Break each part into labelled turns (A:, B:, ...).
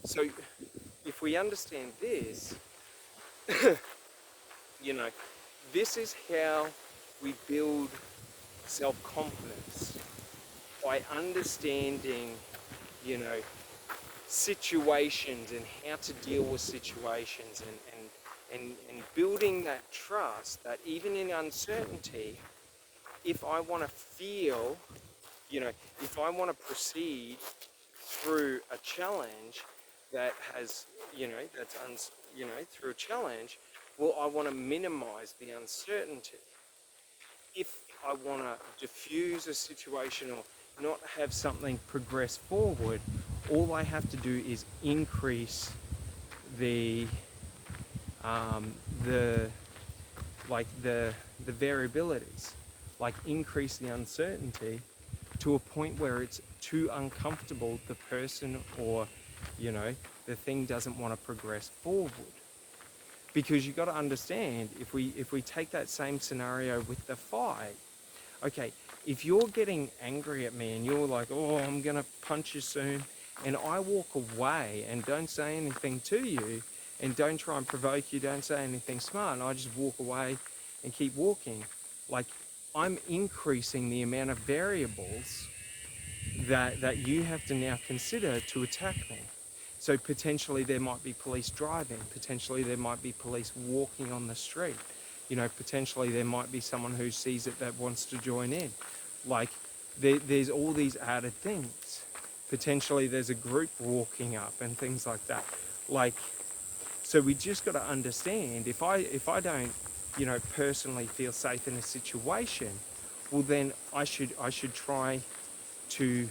A: So if we understand this, you know, this is how we build self-confidence, by understanding, you know, situations and how to deal with situations, and building that trust that even in uncertainty, if I want to feel, you know, if I want to proceed through a challenge that has, you know, you know, through a challenge, well, I want to minimize the uncertainty. If I want to diffuse a situation or not have something progress forward, all I have to do is increase the um, the like the variabilities, like increase the uncertainty to a point where it's too uncomfortable, the person or, you know, the thing doesn't want to progress forward. Because you've got to understand, if we take that same scenario with the fight, okay, if you're getting angry at me and you're like, oh, I'm gonna punch you soon, and I walk away and don't say anything to you, and don't try and provoke you, don't say anything smart, and I just walk away and keep walking, like, I'm increasing the amount of variables that you have to now consider to attack me. So potentially there might be police driving, potentially there might be police walking on the street, you know, potentially there might be someone who sees it that wants to join in. Like, there's all these added things. Potentially there's a group walking up and things like that. Like, so we just got to understand, if I don't, you know, personally feel safe in a situation, well then I should try to,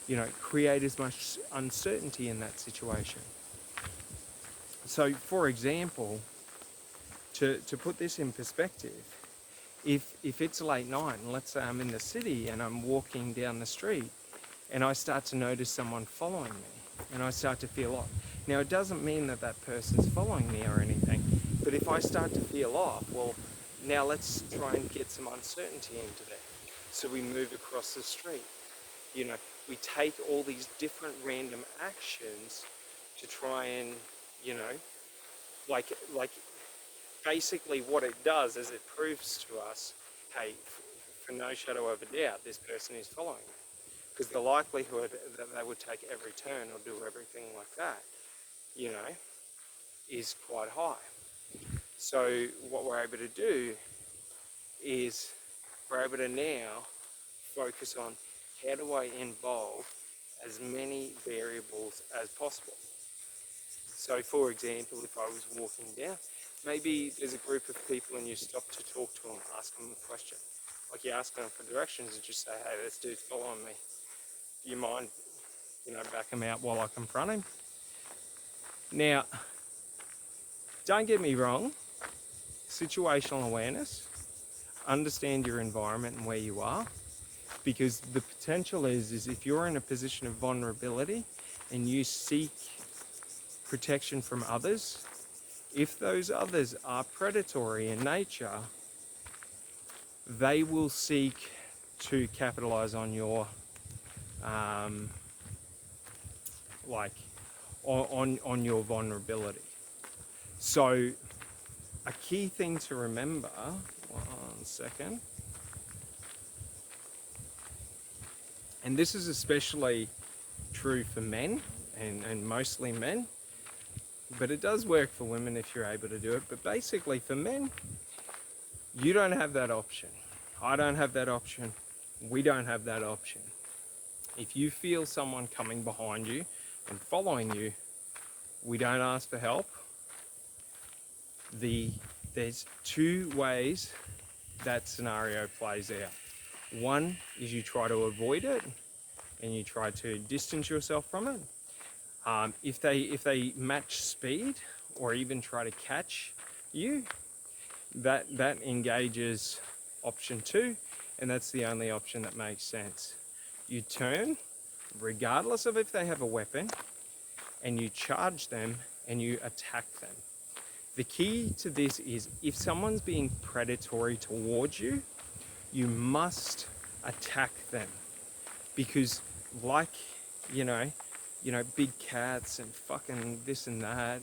A: you know, create as much uncertainty in that situation. So for example, to put this in perspective, if it's late night and let's say I'm in the city and I'm walking down the street and I start to notice someone following me and I start to feel off. Now it doesn't mean that that person's following me or anything, but if I start to feel off, well, now let's try and get some uncertainty into that. So we move across the street. You know, we take all these different random actions to try and, you know, like basically what it does is it proves to us, hey, for no shadow of a doubt, this person is following me. Because the likelihood that they would take every turn or do everything like that, you know, is quite high. So what we're able to do is we're able to now focus on, how do I involve as many variables as possible? So for example, if I was walking down, maybe there's a group of people and you stop to talk to them, ask them a question. Like, you ask them for directions and just say, hey, this dude's following me. Do you mind, you know, back him out while I confront him? Now, don't get me wrong, situational awareness, understand your environment and where you are, because the potential is if you're in a position of vulnerability and you seek protection from others, if those others are predatory in nature, they will seek to capitalize on your like on your vulnerability. So a key thing to remember, 1 second, and this is especially true for men and mostly men, but it does work for women if you're able to do it. But basically for men, you don't have that option. I don't have that option. We don't have that option. If you feel someone coming behind you and following you, we don't ask for help. There's two ways that scenario plays out. One is you try to avoid it and you try to distance yourself from it. If they match speed or even try to catch you, that engages option two, and that's the only option that makes sense. You turn, regardless of if they have a weapon, and you charge them and you attack them. The key to this is, if someone's being predatory towards you, you must attack them, because, like, you know, you know, big cats and fucking this and that.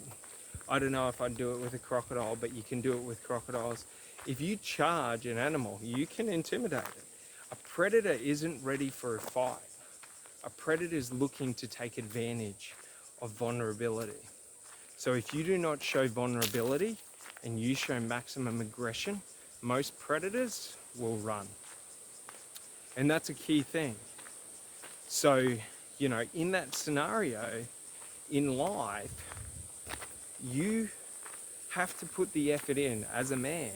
A: I don't know if I'd do it with a crocodile, but you can do it with crocodiles. If you charge an animal, you can intimidate it. A predator isn't ready for a fight. A predator is looking to take advantage of vulnerability. So if you do not show vulnerability and you show maximum aggression, most predators will run. And that's a key thing. So, you know, in that scenario, in life, you have to put the effort in as a man,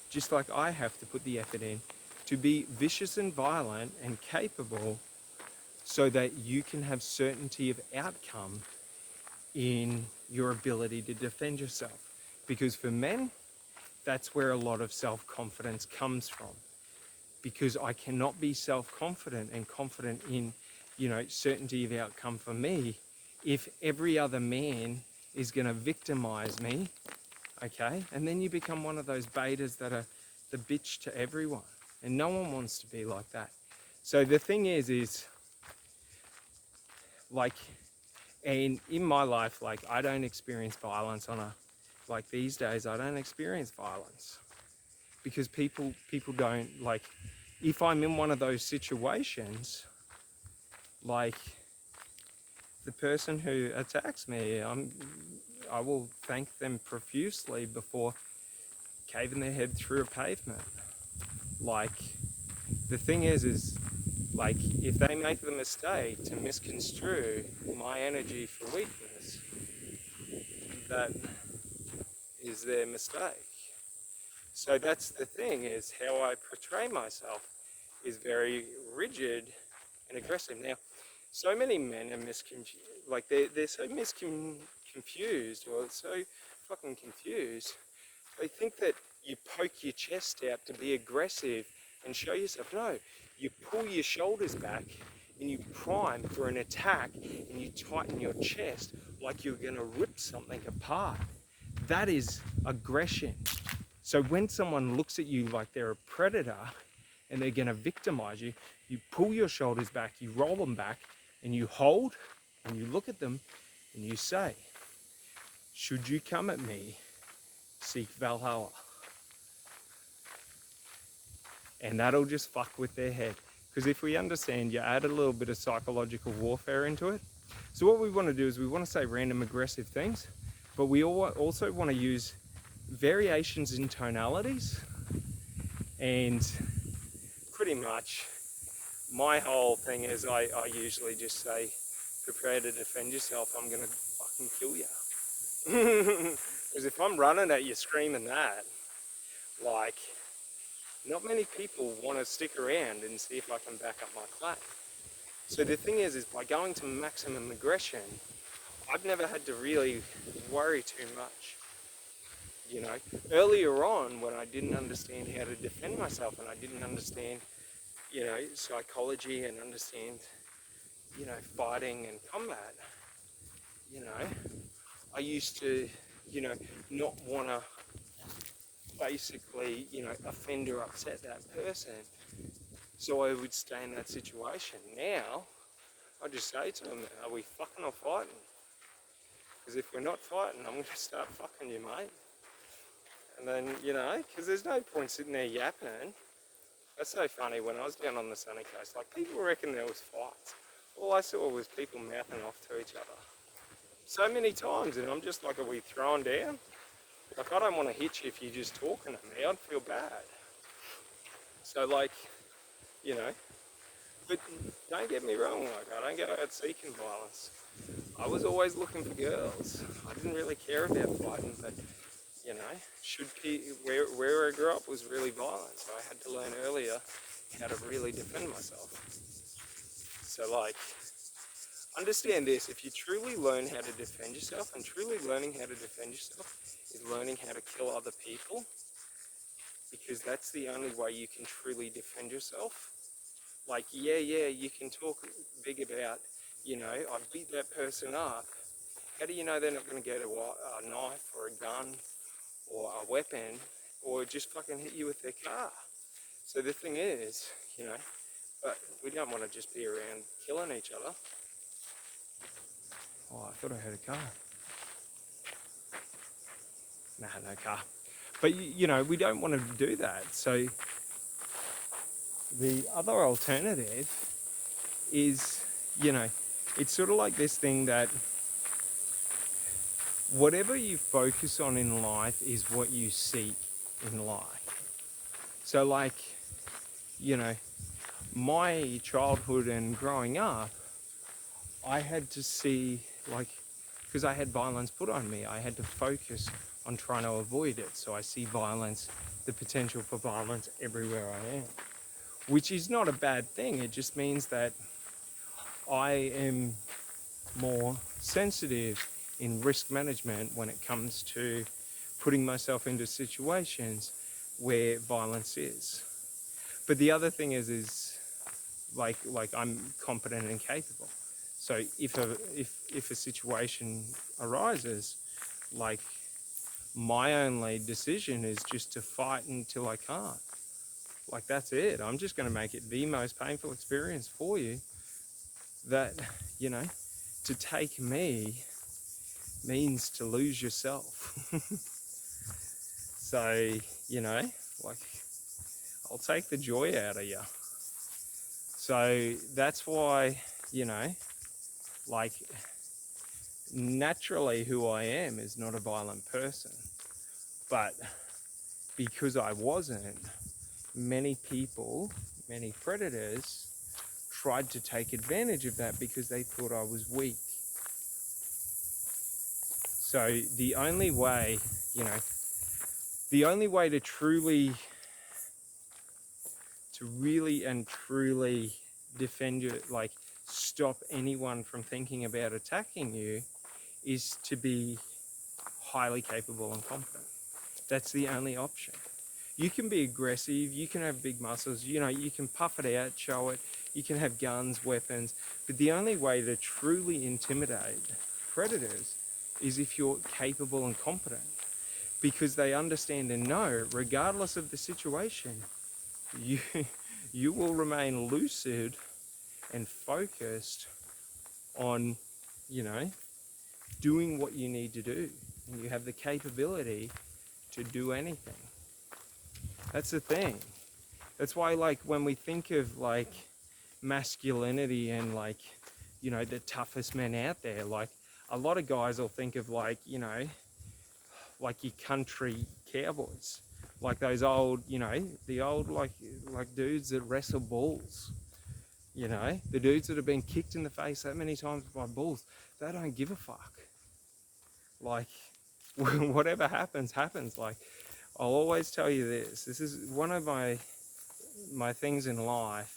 A: just like I have to put the effort in, to be vicious and violent and capable so that you can have certainty of outcome in your ability to defend yourself. Because for men, that's where a lot of self-confidence comes from. Because I cannot be self-confident and confident in, you know, certainty of outcome for me if every other man is going to victimize me, okay? And then you become one of those betas that are the bitch to everyone. And no one wants to be like that. So the thing is like, and in my life, like, I don't experience violence on a, like these days, I don't experience violence. Because people don't, like, if I'm in one of those situations, like, the person who attacks me, I will thank them profusely before caving their head through a pavement. Like, the thing is like, if they make the mistake to misconstrue my energy for weakness, that is their mistake. So that's the thing, is how I portray myself is very rigid and aggressive. Now, so many men are like they're so confused, or so fucking confused. They think that you poke your chest out to be aggressive and show yourself. No, you pull your shoulders back and you prime for an attack and you tighten your chest like you're gonna rip something apart. That is aggression. So when someone looks at you like they're a predator and they're gonna victimize you, you pull your shoulders back, you roll them back, and you hold, and you look at them, and you say, should you come at me, seek Valhalla. And that'll just fuck with their head. Because if we understand, you add a little bit of psychological warfare into it. So what we want to do is we want to say random aggressive things, but we also want to use variations in tonalities. And pretty much my whole thing is I usually just say, prepare to defend yourself, I'm gonna fucking kill you. Because if I'm running at you screaming that, like, not many people want to stick around and see if I can back up my claim. So the thing is by going to maximum aggression, I've never had to really worry too much. You know, earlier on when I didn't understand how to defend myself and I didn't understand, you know, psychology and understand, you know, fighting and combat, you know, I used to, you know, not want to basically, you know, offend or upset that person. So I would stay in that situation. Now, I just say to them, are we fucking or fighting? Because if we're not fighting, I'm going to start fucking you, mate. And then, you know, because there's no point sitting there yapping. That's so funny. When I was down on the sunny coast, like, people reckon there was fights. All I saw was people mouthing off to each other. So many times, and I'm just like, are we throwing down? Like, I don't want to hit you if you're just talking to me. I'd feel bad. So, like, you know, but don't get me wrong, like, I don't go out seeking violence. I was always looking for girls. I didn't really care about fighting, but, you know, where I grew up was really violent, so I had to learn earlier how to really defend myself. So, like, understand this, if you truly learn how to defend yourself, and truly learning how to defend yourself is learning how to kill other people, because that's the only way you can truly defend yourself. Like, yeah, you can talk big about, you know, I beat that person up. How do you know they're not going to get a knife or a gun or a weapon or just fucking hit you with their car? So the thing is, you know, but we don't want to just be around killing each other. Oh, I thought I heard a car. Nah, no car. But, you know, we don't want to do that. So the other alternative is, you know, it's sort of like this thing that whatever you focus on in life is what you seek in life. So, like, you know, my childhood and growing up, I had to see, like, because I had violence put on me, I had to focus on trying to avoid it. So I see violence, the potential for violence everywhere I am, which is not a bad thing. It just means that I am more sensitive in risk management when it comes to putting myself into situations where violence is. But the other thing is like I'm competent and capable. So if a situation arises, like my only decision is just to fight until I can't. Like that's it. I'm just going to make it the most painful experience for you. That, you know, to take me means to lose yourself. So, you know, like I'll take the joy out of you. So that's why, you know, like naturally who I am is not a violent person. But because I wasn't, many people, many predators tried to take advantage of that because they thought I was weak. So the only way, you know, the only way to really and truly defend you, like stop anyone from thinking about attacking you, is to be highly capable and competent. That's the only option. You can be aggressive, you can have big muscles, you know, you can puff it out, show it, you can have guns, weapons, but the only way to truly intimidate predators is if you're capable and competent, because they understand and know, regardless of the situation, you will remain lucid and focused on, you know, doing what you need to do. And you have the capability to do anything. That's the thing. That's why, like, when we think of like masculinity and like, you know, the toughest men out there, like a lot of guys will think of like, you know, like your country cowboys, like those old, you know, the old like dudes that wrestle bulls, you know, the dudes that have been kicked in the face that many times by bulls. They don't give a fuck. Like whatever happens, happens. Like I'll always tell you this. This is one of my things in life,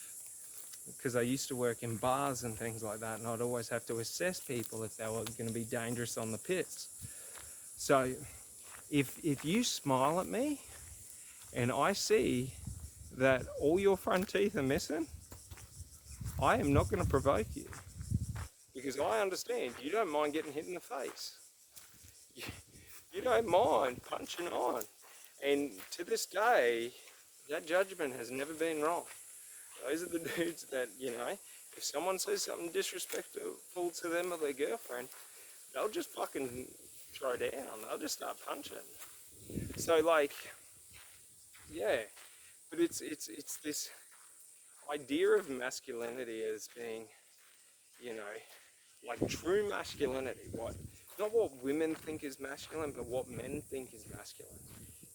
A: because I used to work in bars and things like that, and I'd always have to assess people if they were going to be dangerous on the piss. So if you smile at me and I see that all your front teeth are missing, I am not going to provoke you, because I understand you don't mind getting hit in the face. You don't mind punching on. And to this day, that judgment has never been wrong. Those are the dudes that, you know, if someone says something disrespectful to them or their girlfriend, they'll just fucking throw down. They'll just start punching. So, like, yeah. But it's this idea of masculinity as being, you know, like true masculinity. Not what women think is masculine, but what men think is masculine.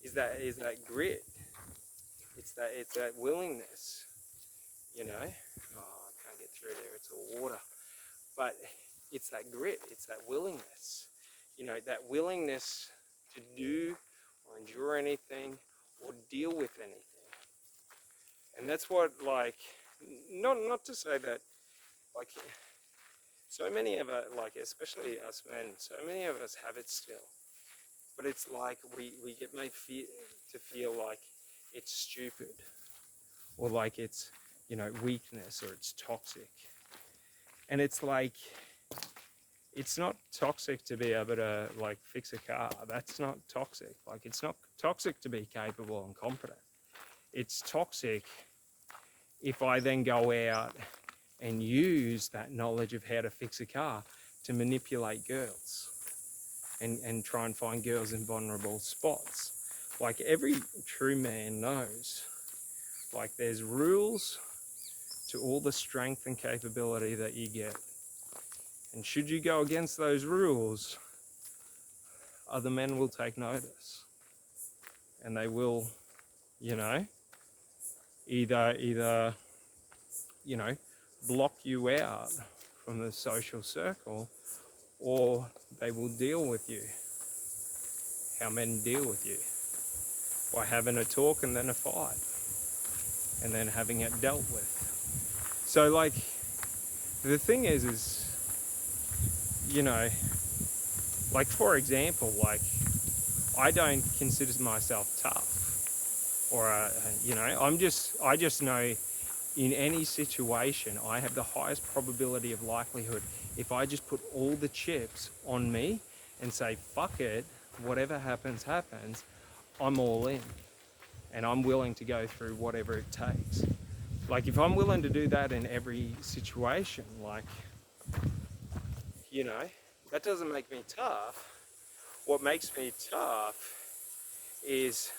A: Is that grit. It's that willingness. You know, oh, I can't get through there, it's all water. But it's that grit, it's that willingness. You know, that willingness to do or endure anything or deal with anything. And that's what, like, not to say that, like, so many of us, like, especially us men, so many of us have it still. But it's like we get made to feel like it's stupid, or like it's, you know, weakness, or it's toxic. And it's like, it's not toxic to be able to like fix a car. That's not toxic. Like, it's not toxic to be capable and competent. It's toxic if I then go out and use that knowledge of how to fix a car to manipulate girls and try and find girls in vulnerable spots. Like, every true man knows, like, there's rules to all the strength and capability that you get. And should you go against those rules, other men will take notice. And they will, you know, either you know, block you out from the social circle, or they will deal with you. How men deal with you, by having a talk and then a fight, and then having it dealt with. So, like, the thing is, you know, like, for example, like, I don't consider myself tough, or you know, I just know in any situation I have the highest probability of likelihood if I just put all the chips on me and say, fuck it, whatever happens, I'm all in. And I'm willing to go through whatever it takes. Like, if I'm willing to do that in every situation, like, you know, that doesn't make me tough. What makes me tough is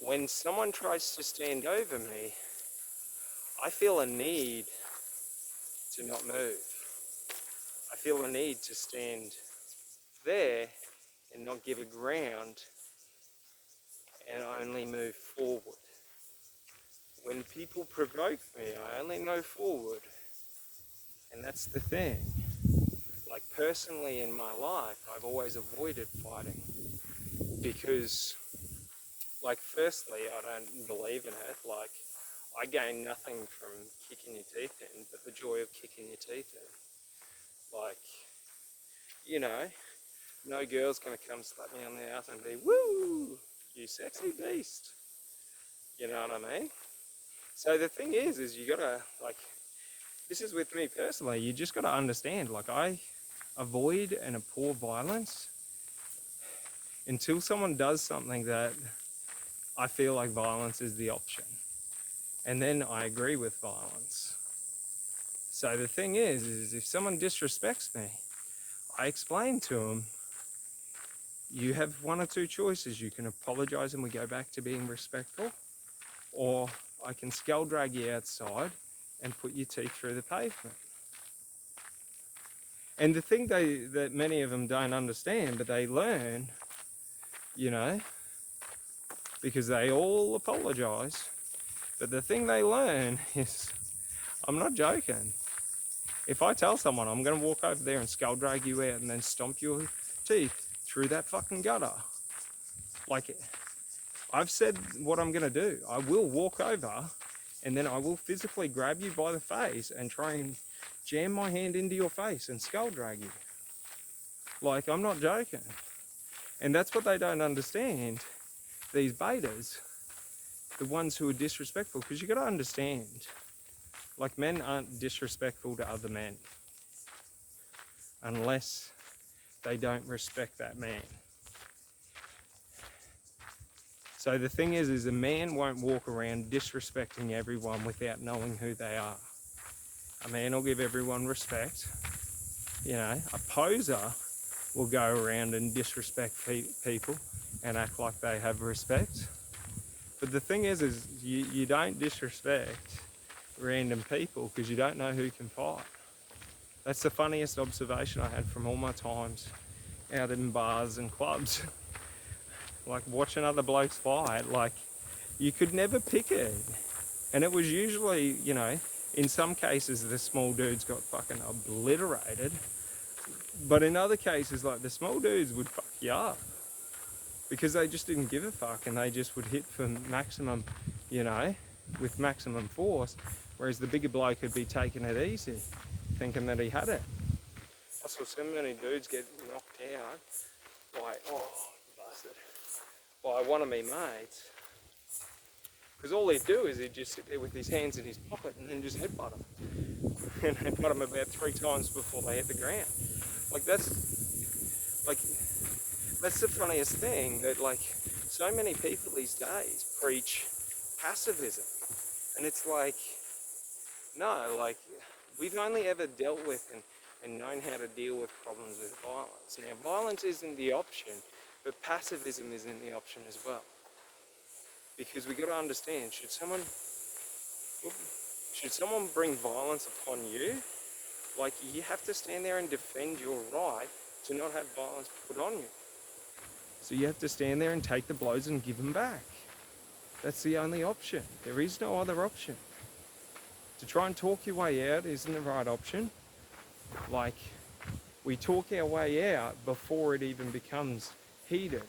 A: when someone tries to stand over me, I feel a need to not move. I feel a need to stand there and not give a ground and only move forward. When people provoke me, I only move forward. And that's the thing. Like, personally in my life, I've always avoided fighting because, like, firstly, I don't believe in it. Like, I gain nothing from kicking your teeth in, but the joy of kicking your teeth in. Like, you know, no girl's gonna come slap me on the ass and be, woo, you sexy beast. You know what I mean? So the thing is you gotta, like, this is with me personally, you just gotta understand, like, I avoid and abhor violence until someone does something that I feel like violence is the option. And then I agree with violence. So the thing is if someone disrespects me, I explain to them, you have one or two choices. You can apologize and we go back to being respectful, or I can skull drag you outside and put your teeth through the pavement. And the thing that many of them don't understand, but they learn, you know, because they all apologize, but the thing they learn is, I'm not joking. If I tell someone I'm going to walk over there and skull drag you out and then stomp your teeth through that fucking gutter, like, I've said what I'm going to do. I will walk over and then I will physically grab you by the face and try and jam my hand into your face and skull drag you. Like, I'm not joking. And that's what they don't understand, these betas, the ones who are disrespectful, because you got to understand, like, men aren't disrespectful to other men unless they don't respect that man. So the thing is a man won't walk around disrespecting everyone without knowing who they are. A man will give everyone respect. You know, a poser will go around and disrespect people and act like they have respect. But the thing is you don't disrespect random people because you don't know who can fight. That's the funniest observation I had from all my times out in bars and clubs. Like, watching other blokes fight, like, you could never pick it. And it was usually, you know, in some cases the small dudes got fucking obliterated. But in other cases, like, the small dudes would fuck you up. Because they just didn't give a fuck and they just would hit for maximum, you know, with maximum force. Whereas the bigger bloke would be taking it easy, thinking that he had it. I saw so many dudes get knocked out by, oh, bastard, by one of me mates. Because all he'd do is he'd just sit there with his hands in his pocket and then just headbutt him. And headbutt him about 3 times before they hit the ground. Like, that's the funniest thing, that, like, so many people these days preach pacifism. And it's like, no, like, we've only ever dealt with and knowing how to deal with problems with violence. Now, violence isn't the option, but pacifism isn't the option as well. Because we got to understand, should someone bring violence upon you, like, you have to stand there and defend your right to not have violence put on you. So you have to stand there and take the blows and give them back. That's the only option. There is no other option. To try and talk your way out isn't the right option. Like, we talk our way out before it even becomes heated.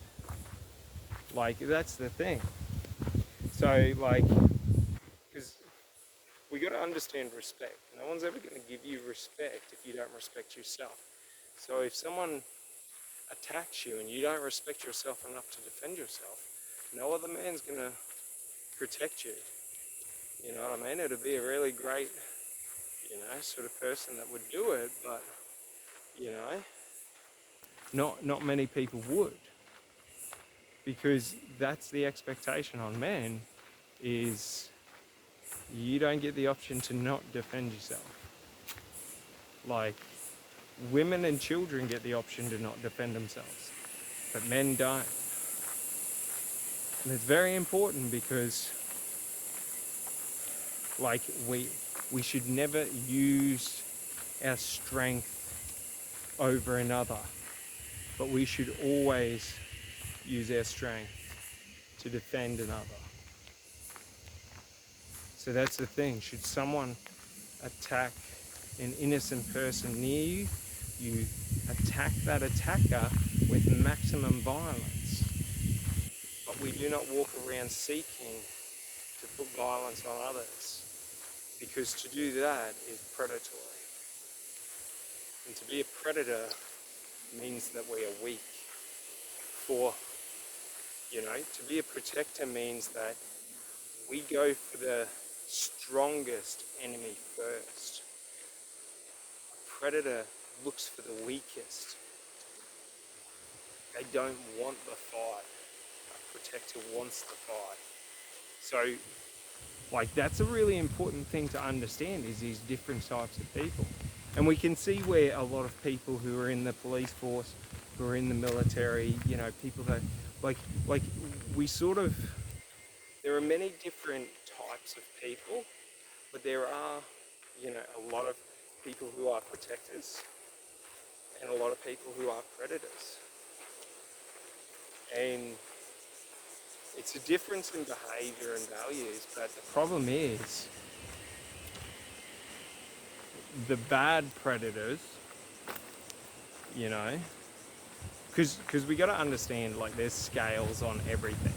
A: Like, that's the thing. So, like, because we got to understand respect. No one's ever going to give you respect if you don't respect yourself. So if someone attacks you and you don't respect yourself enough to defend yourself, no other man's going to protect you. You know what I mean? It'd be a really great, sort of person that would do it, but, not many people would. Because that's the expectation on men, is you don't get the option to not defend yourself. Like, women and children get the option to not defend themselves, but men don't. And it's very important because, like, we should never use our strength over another, but we should always use our strength to defend another. So that's the thing. Should someone attack an innocent person near you, you attack that attacker with maximum violence. But we do not walk around seeking to put violence on others, because to do that is predatory. And to be a predator means that we are weak. To be a protector means that we go for the strongest enemy first. A predator looks for the weakest. They don't want the fight. A protector wants the fight. So, like, that's a really important thing to understand, is these different types of people. And we can see where a lot of people who are in the police force, who are in the military, people that, there are many different types of people, but there are, a lot of people who are protectors and a lot of people who are predators. And it's a difference in behavior and values, but the problem is the bad predators, because we got to understand, like, there's scales on everything.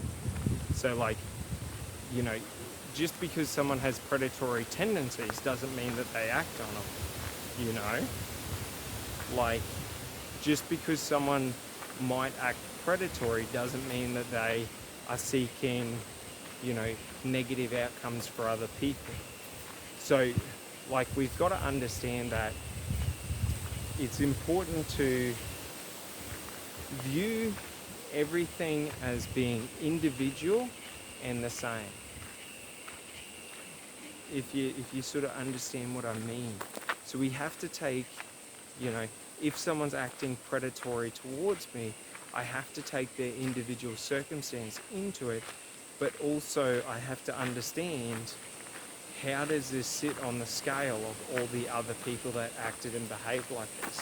A: So, like, just because someone has predatory tendencies doesn't mean that they act on them, Like, just because someone might act predatory doesn't mean that they are seeking, negative outcomes for other people. So, like, we've got to understand that it's important to view everything as being individual and the same. If you sort of understand what I mean. So we have to take, if someone's acting predatory towards me, I have to take their individual circumstance into it, but also I have to understand, how does this sit on the scale of all the other people that acted and behaved like this?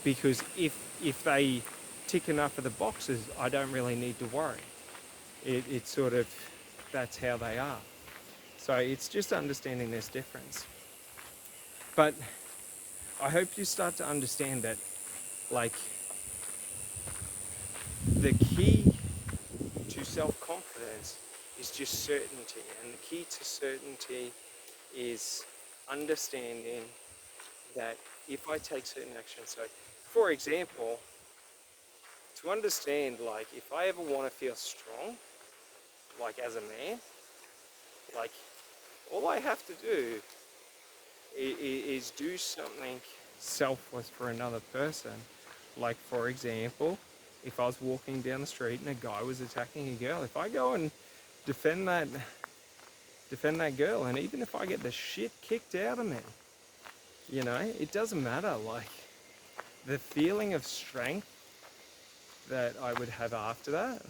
A: Because if they tick enough of the boxes, I don't really need to worry. It's sort of, that's how they are. So it's just understanding this difference. But I hope you start to understand that, like, the key to self-confidence is just certainty. And the key to certainty is understanding that if I take certain actions, so for example, to understand, like, if I ever want to feel strong, like as a man, like, all I have to do is do something selfless for another person. Like, for example, if I was walking down the street and a guy was attacking a girl, if I go and defend that girl, and even if I get the shit kicked out of me, You know, it doesn't matter. Like, the feeling of strength that I would have after that,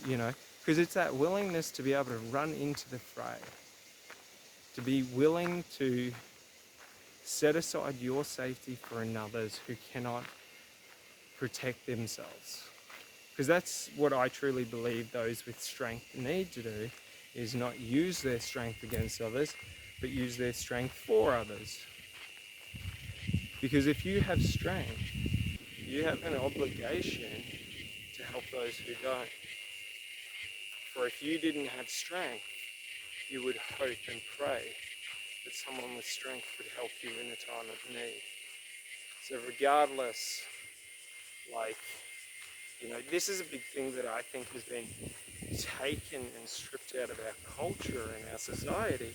A: you know, because it's that willingness to be able to run into the fray, to be willing to set aside your safety for another's who cannot protect themselves. Because that's what I truly believe those with strength need to do, is not use their strength against others, but use their strength for others. Because if you have strength, you have an obligation to help those who don't. For if you didn't have strength, you would hope and pray that someone with strength would help you in a time of need. So regardless, like, you know, this is a big thing that I think has been taken and stripped out of our culture and our society,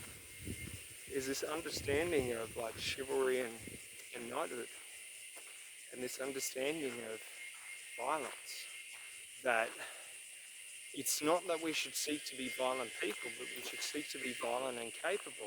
A: is this understanding of like chivalry and knighthood, and this understanding of violence, that it's not that we should seek to be violent people, but we should seek to be violent and capable.